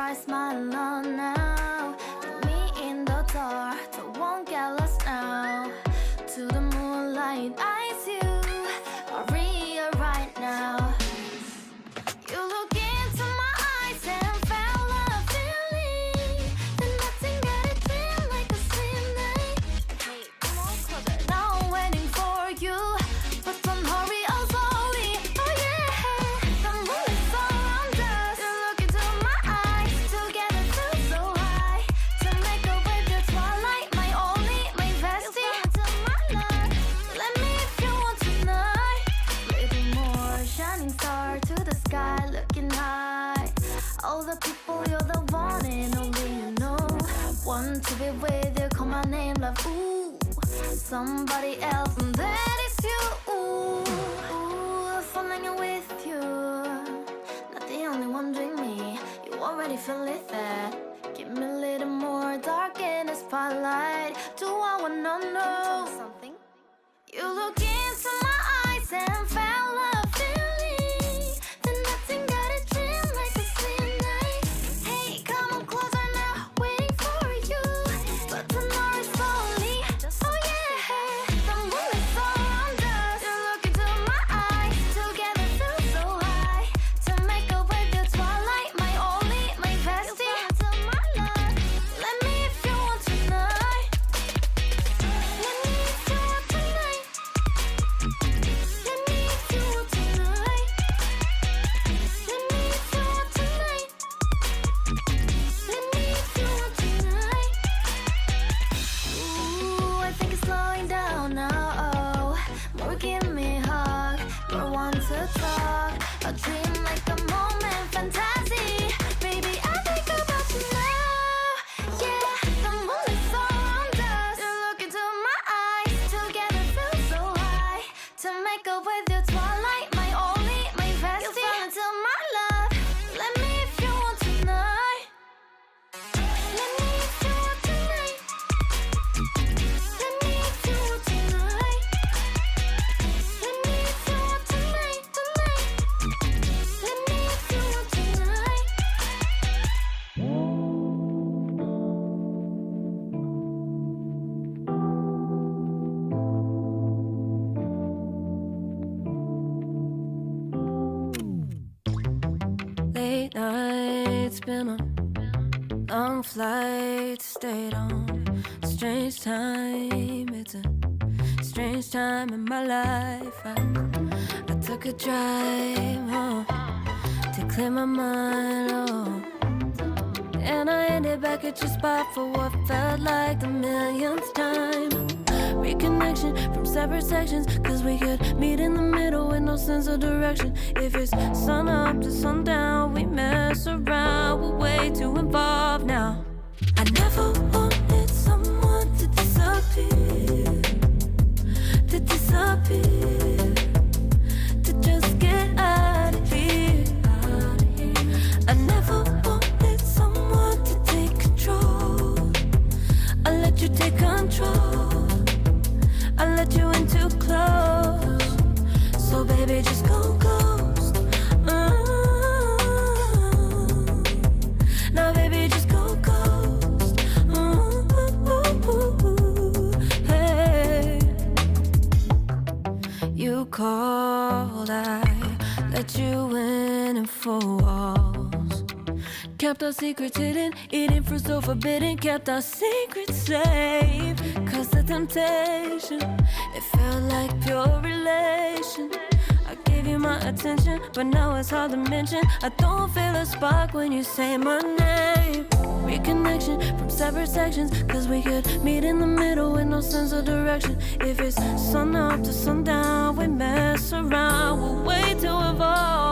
stars smiling on now. With me in the dark, so won't get lost now. To the moonlight, eyes you are real right now. You look into my eyes and felt a feeling that nothing got a dream like a slim night. Hey, come on closer, now I'm waiting for you, but don't hurry, oh slowly. Oh yeah, the moon is around us. You look into my eyes, together feel so high. To make a wave, the twilight, my only, my bestie. You fall into my love, let me if you want tonight. Little more shining star to the sky, looking high. All the people, you're the one and only you know. Want to be with you, call my name, love, ooh. Somebody else, and that is you, ooh. Falling in with you, not the only one doing me. You already feel it there. Give me a little more dark in the spotlight. Do I wanna know something? You look into my eyes and felt a feeling that nothing got a dream like a slim night. Hey, come on closer now, waiting for you, but tomorrow is slowly. Oh yeah, the moon is around us. You look into my eyes, together feel so high. To make a wave, the twilight, my only, my bestie. You fall into my love, let me if you want tonight. Let me if you want tonight. Let me if you want tonight. Let me if you want tonight. Let me if you want tonight. Ooh, I think it's slowing down now. More give me a hug, more want to talk. A dream like a moment, fantasy. Baby, I think about you now. Yeah, the moon is around us. You look into my eyes, together feel so high. To make a with your twilight, my only, my bestie. You fall into my love, let me if you want tonight. Let me if you want tonight. Let me if you want tonight. Let me if you want tonight, tonight. Let me if you want tonight. Late nights, been on long flights, stayed on. Strange time, it's a strange time in my life. I took a drive home to clear my mind, oh. And I ended back at your spot for what felt like the millionth time. Reconnection from separate sections, cause we could meet in the middle with no sense of direction. If it's sun up to sundown, we mess around, we're way too involved now. I never wanted someone to disappear, to disappear, to just get out of here. I never wanted someone to take control. I let you take control, I let you in too close. So baby, just go ghost. Now baby, just go ghost. Hey, you called, I let you in and four walls. Kept our secrets hidden, eating fruit so forbidden. Kept our secrets safe, cause the temptation, it felt like pure relation. I gave you my attention, but now it's hard to mention. I don't feel a spark when you say my name. Reconnection from separate sections, cause we could meet in the middle with no sense of direction. If it's sun up to sundown, we mess around, we're way too evolved.